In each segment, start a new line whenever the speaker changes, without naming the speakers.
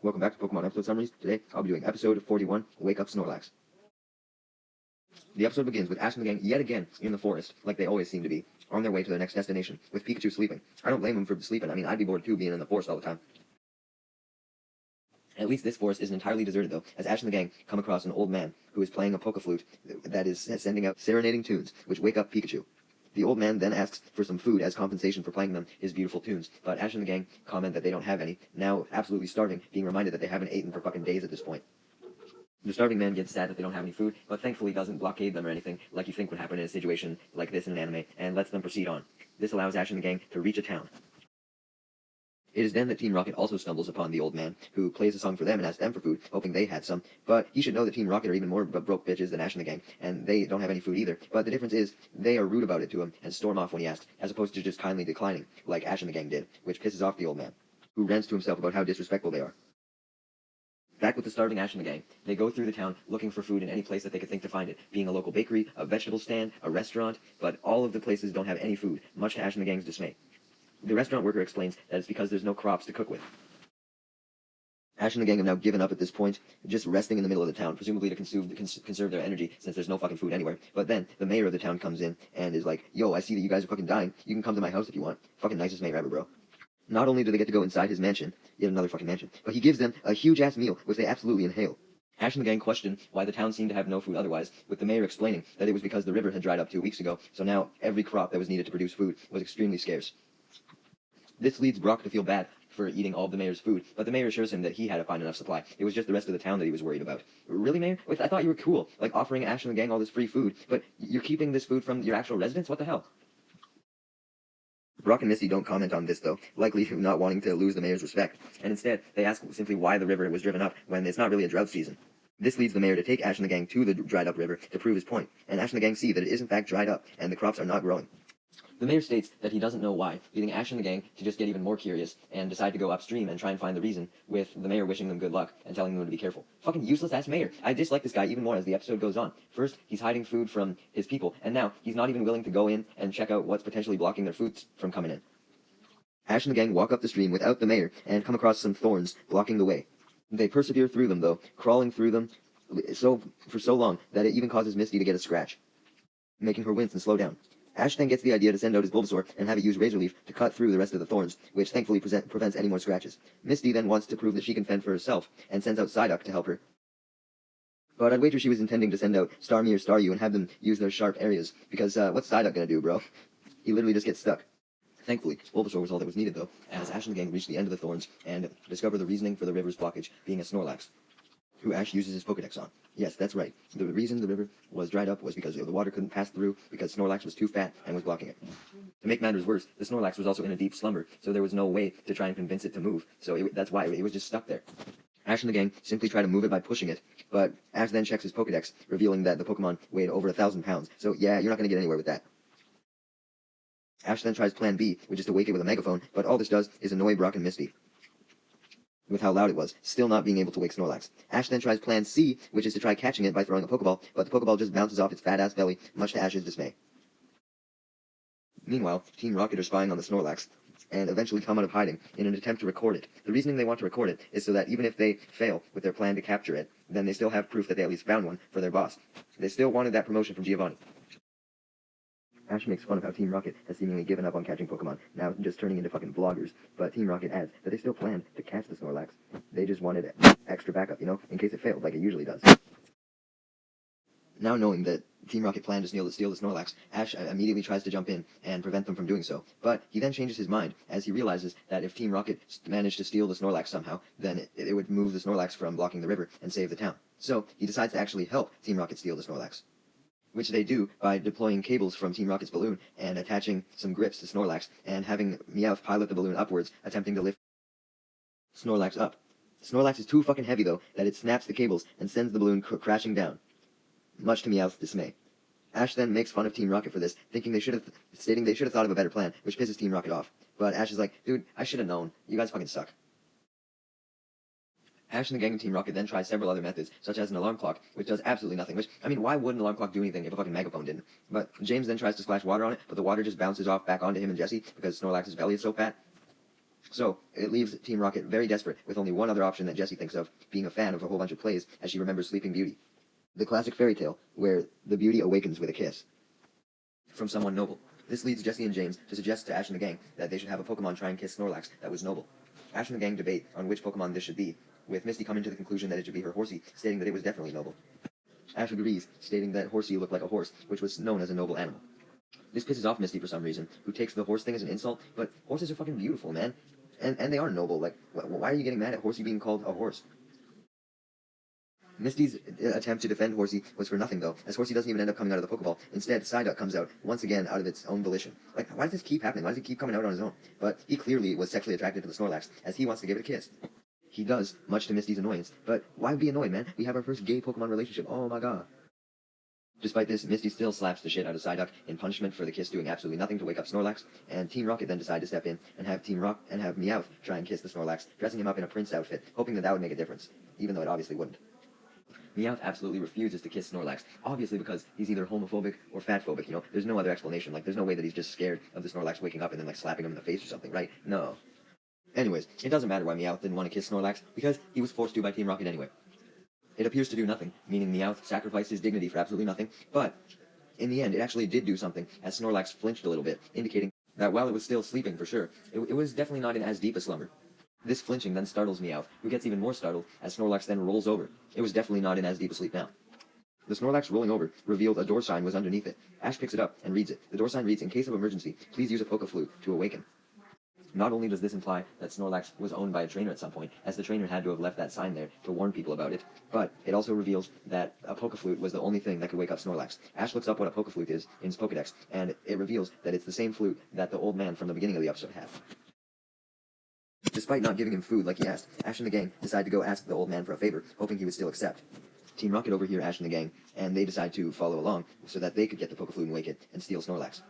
Welcome back to Pokemon episode summaries. Today, I'll be doing episode 41, Wake Up Snorlax. The episode begins with Ash and the gang yet again in the forest, like they always seem to be, on their way to their next destination, with Pikachu sleeping. I don't blame him for sleeping. I mean, I'd be bored too being in the forest all the time. At least this forest isn't entirely deserted though, as Ash and the gang come across an old man who is playing a Poké Flute that is sending out serenading tunes, which wake up Pikachu. The old man then asks for some food as compensation for playing them his beautiful tunes, but Ash and the gang comment that they don't have any, now absolutely starving, being reminded that they haven't eaten for fucking days at this point. The starving man gets sad that they don't have any food, but thankfully doesn't blockade them or anything, like you think would happen in a situation like this in an anime, and lets them proceed on. This allows Ash and the gang to reach a town. It is then that Team Rocket also stumbles upon the old man, who plays a song for them and asks them for food, hoping they had some. But he should know that Team Rocket are even more broke bitches than Ash and the gang, and they don't have any food either. But the difference is, they are rude about it to him and storm off when he asks, as opposed to just kindly declining, like Ash and the gang did, which pisses off the old man, who rants to himself about how disrespectful they are. Back with the starving Ash and the gang, they go through the town looking for food in any place that they could think to find it, being a local bakery, a vegetable stand, a restaurant, but all of the places don't have any food, much to Ash and the gang's dismay. The restaurant worker explains that it's because there's no crops to cook with. Ash and the gang have now given up at this point, just resting in the middle of the town, presumably to conserve their energy, since there's no fucking food anywhere. But then, the mayor of the town comes in, and is like, yo, I see that you guys are fucking dying, you can come to my house if you want. Fucking nicest mayor ever, bro. Not only do they get to go inside his mansion, yet another fucking mansion, but he gives them a huge-ass meal, which they absolutely inhale. Ash and the gang question why the town seemed to have no food otherwise, with the mayor explaining that it was because the river had dried up 2 weeks ago, so now every crop that was needed to produce food was extremely scarce. This leads Brock to feel bad for eating all of the mayor's food, but the mayor assures him that he had to find enough supply. It was just the rest of the town that he was worried about. Really, mayor? I thought you were cool, like offering Ash and the gang all this free food, but you're keeping this food from your actual residents? What the hell? Brock and Misty don't comment on this, though, likely not wanting to lose the mayor's respect, and instead, they ask simply why the river was driven up when it's not really a drought season. This leads the mayor to take Ash and the gang to the dried-up river to prove his point, and Ash and the gang see that it is in fact dried up, and the crops are not growing. The mayor states that he doesn't know why, leading Ash and the gang to just get even more curious and decide to go upstream and try and find the reason, with the mayor wishing them good luck and telling them to be careful. Fucking useless-ass mayor. I dislike this guy even more as the episode goes on. First, he's hiding food from his people, and now he's not even willing to go in and check out what's potentially blocking their food from coming in. Ash and the gang walk up the stream without the mayor and come across some thorns blocking the way. They persevere through them, though, crawling through them for so long that it even causes Misty to get a scratch, making her wince and slow down. Ash then gets the idea to send out his Bulbasaur and have it use Razor Leaf to cut through the rest of the thorns, which thankfully prevents any more scratches. Misty then wants to prove that she can fend for herself, and sends out Psyduck to help her. But I'd wager she was intending to send out Starmie or Staryu and have them use their sharp areas, because what's Psyduck gonna do, bro? He literally just gets stuck. Thankfully, Bulbasaur was all that was needed, though, as Ash and the gang reach the end of the thorns and discover the reasoning for the river's blockage being a Snorlax, who Ash uses his Pokédex on. Yes, that's right. The reason the river was dried up was because the water couldn't pass through because Snorlax was too fat and was blocking it. To make matters worse, the Snorlax was also in a deep slumber, so there was no way to try and convince it to move, so that's why it was just stuck there. Ash and the gang simply try to move it by pushing it, but Ash then checks his Pokédex, revealing that the Pokémon weighed over 1,000 pounds, so yeah, you're not going to get anywhere with that. Ash then tries Plan B, which is to wake it with a megaphone, but all this does is annoy Brock and Misty with how loud it was, still not being able to wake Snorlax. Ash then tries Plan C, which is to try catching it by throwing a Pokeball, but the Pokeball just bounces off its fat-ass belly, much to Ash's dismay. Meanwhile, Team Rocket are spying on the Snorlax, and eventually come out of hiding in an attempt to record it. The reasoning they want to record it is so that even if they fail with their plan to capture it, then they still have proof that they at least found one for their boss. They still wanted that promotion from Giovanni. Ash makes fun of how Team Rocket has seemingly given up on catching Pokemon, now just turning into fucking vloggers, but Team Rocket adds that they still planned to catch the Snorlax. They just wanted extra backup, you know, in case it failed, like it usually does. Now knowing that Team Rocket planned to steal the Snorlax, Ash immediately tries to jump in and prevent them from doing so, but he then changes his mind, as he realizes that if Team Rocket managed to steal the Snorlax somehow, then it would move the Snorlax from blocking the river and save the town. So, he decides to actually help Team Rocket steal the Snorlax, which they do by deploying cables from Team Rocket's balloon and attaching some grips to Snorlax and having Meowth pilot the balloon upwards, attempting to lift Snorlax up. Snorlax is too fucking heavy, though, that it snaps the cables and sends the balloon crashing down, much to Meowth's dismay. Ash then makes fun of Team Rocket for this, stating they should have thought of a better plan, which pisses Team Rocket off. But Ash is like, dude, I should have known. You guys fucking suck. Ash and the gang of Team Rocket then try several other methods, such as an alarm clock, which does absolutely nothing, I mean, why would an alarm clock do anything if a fucking megaphone didn't? But James then tries to splash water on it, but the water just bounces off back onto him and Jessie, because Snorlax's belly is so fat. So, it leaves Team Rocket very desperate, with only one other option that Jessie thinks of, being a fan of a whole bunch of plays as she remembers Sleeping Beauty, the classic fairy tale where the beauty awakens with a kiss from someone noble. This leads Jessie and James to suggest to Ash and the gang that they should have a Pokemon try and kiss Snorlax that was noble. Ash and the gang debate on which Pokemon this should be, with Misty coming to the conclusion that it should be her Horsey, stating that it was definitely noble. Ash agrees, stating that Horsey looked like a horse, which was known as a noble animal. This pisses off Misty for some reason, who takes the horse thing as an insult, but horses are fucking beautiful, man. And they are noble. Like, why are you getting mad at Horsey being called a horse? Misty's attempt to defend Horsey was for nothing, though, as Horsey doesn't even end up coming out of the Pokeball. Instead, Psyduck comes out, once again, out of its own volition. Like, why does this keep happening? Why does it keep coming out on his own? But he clearly was sexually attracted to the Snorlax, as he wants to give it a kiss. He does, much to Misty's annoyance. But why be annoyed, man? We have our first gay Pokemon relationship. Oh my god. Despite this, Misty still slaps the shit out of Psyduck in punishment for the kiss doing absolutely nothing to wake up Snorlax, and Team Rocket then decide to step in and have Meowth try and kiss the Snorlax, dressing him up in a prince outfit, hoping that would make a difference, even though it obviously wouldn't. Meowth absolutely refuses to kiss Snorlax, obviously because he's either homophobic or fatphobic, you know? There's no other explanation, like, there's no way that he's just scared of the Snorlax waking up and then, like, slapping him in the face or something, right? No. Anyways, it doesn't matter why Meowth didn't want to kiss Snorlax, because he was forced to by Team Rocket anyway. It appears to do nothing, meaning Meowth sacrificed his dignity for absolutely nothing, but in the end, it actually did do something, as Snorlax flinched a little bit, indicating that while it was still sleeping for sure, it was definitely not in as deep a slumber. This flinching then startles Meowth, who gets even more startled, as Snorlax then rolls over. It was definitely not in as deep a sleep now. The Snorlax rolling over revealed a door sign was underneath it. Ash picks it up and reads it. The door sign reads, "In case of emergency, please use a Pokeflute to awaken." Not only does this imply that Snorlax was owned by a trainer at some point, as the trainer had to have left that sign there to warn people about it, but it also reveals that a Pokeflute was the only thing that could wake up Snorlax. Ash looks up what a Pokeflute is in his Pokedex, and it reveals that it's the same flute that the old man from the beginning of the episode had. Despite not giving him food like he asked, Ash and the gang decide to go ask the old man for a favor, hoping he would still accept. Team Rocket overhear Ash and the gang, and they decide to follow along so that they could get the Pokeflute and wake it and steal Snorlax.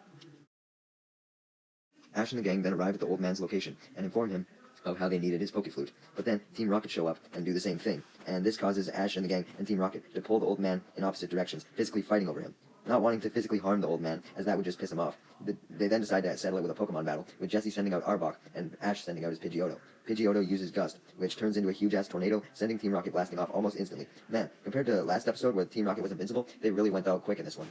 Ash and the gang then arrive at the old man's location and inform him of how they needed his Pokeflute. But then Team Rocket show up and do the same thing, and this causes Ash and the gang and Team Rocket to pull the old man in opposite directions, physically fighting over him. Not wanting to physically harm the old man, as that would just piss him off. They then decide to settle it with a Pokemon battle, with Jessie sending out Arbok and Ash sending out his Pidgeotto. Pidgeotto uses Gust, which turns into a huge-ass tornado, sending Team Rocket blasting off almost instantly. Man, compared to last episode where Team Rocket was invincible, they really went out quick in this one.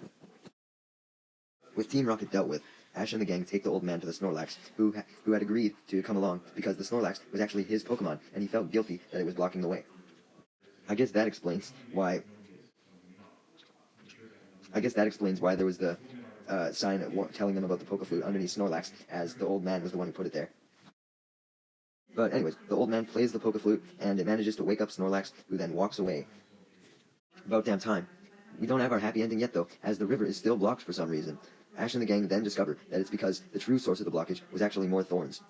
With Team Rocket dealt with, Ash and the gang take the old man to the Snorlax, who had agreed to come along because the Snorlax was actually his Pokemon, and he felt guilty that it was blocking the way. I guess that explains why there was the sign telling them about the Pokeflute underneath Snorlax, as the old man was the one who put it there. But anyways, the old man plays the Pokeflute, and it manages to wake up Snorlax, who then walks away. About damn time. We don't have our happy ending yet, though, as the river is still blocked for some reason. Ash and the gang then discover that it's because the true source of the blockage was actually more thorns.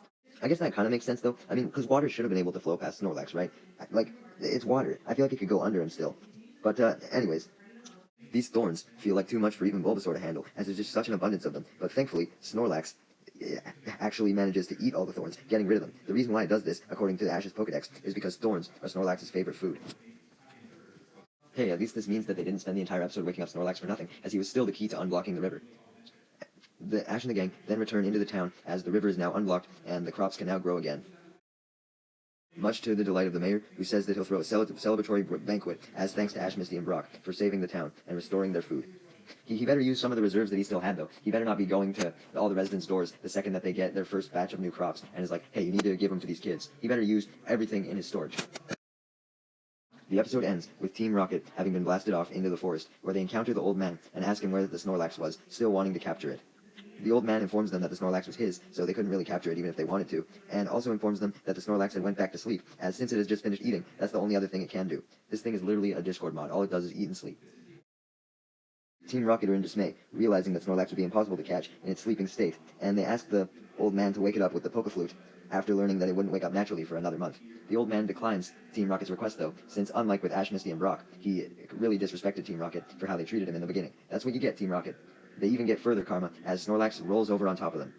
I guess that kind of makes sense, though. I mean, because water should have been able to flow past Snorlax, right? Like, it's water. I feel like it could go under him still. But, anyways, these thorns feel like too much for even Bulbasaur to handle, as there's just such an abundance of them. But thankfully, Snorlax actually manages to eat all the thorns, getting rid of them. The reason why it does this, according to Ash's Pokedex, is because thorns are Snorlax's favorite food. Hey, at least this means that they didn't spend the entire episode waking up Snorlax for nothing, as he was still the key to unblocking the river. The Ash and the gang then return into the town, as the river is now unblocked, and the crops can now grow again. Much to the delight of the mayor, who says that he'll throw a celebratory banquet as thanks to Ash, Misty, and Brock for saving the town and restoring their food. He better use some of the reserves that he still had, though. He better not be going to all the residents' doors the second that they get their first batch of new crops, and is like, hey, you need to give them to these kids. He better use everything in his storage. The episode ends with Team Rocket having been blasted off into the forest, where they encounter the old man and ask him where the Snorlax was, still wanting to capture it. The old man informs them that the Snorlax was his, so they couldn't really capture it even if they wanted to, and also informs them that the Snorlax had went back to sleep, as since it has just finished eating, that's the only other thing it can do. This thing is literally a Discord mod. All it does is eat and sleep. Team Rocket are in dismay, realizing that Snorlax would be impossible to catch in its sleeping state, and they ask the old man to wake it up with the Pokeflute, after learning that it wouldn't wake up naturally for another month. The old man declines Team Rocket's request, though, since unlike with Ash, Misty, and Brock, he really disrespected Team Rocket for how they treated him in the beginning. That's what you get, Team Rocket. They even get further karma, as Snorlax rolls over on top of them.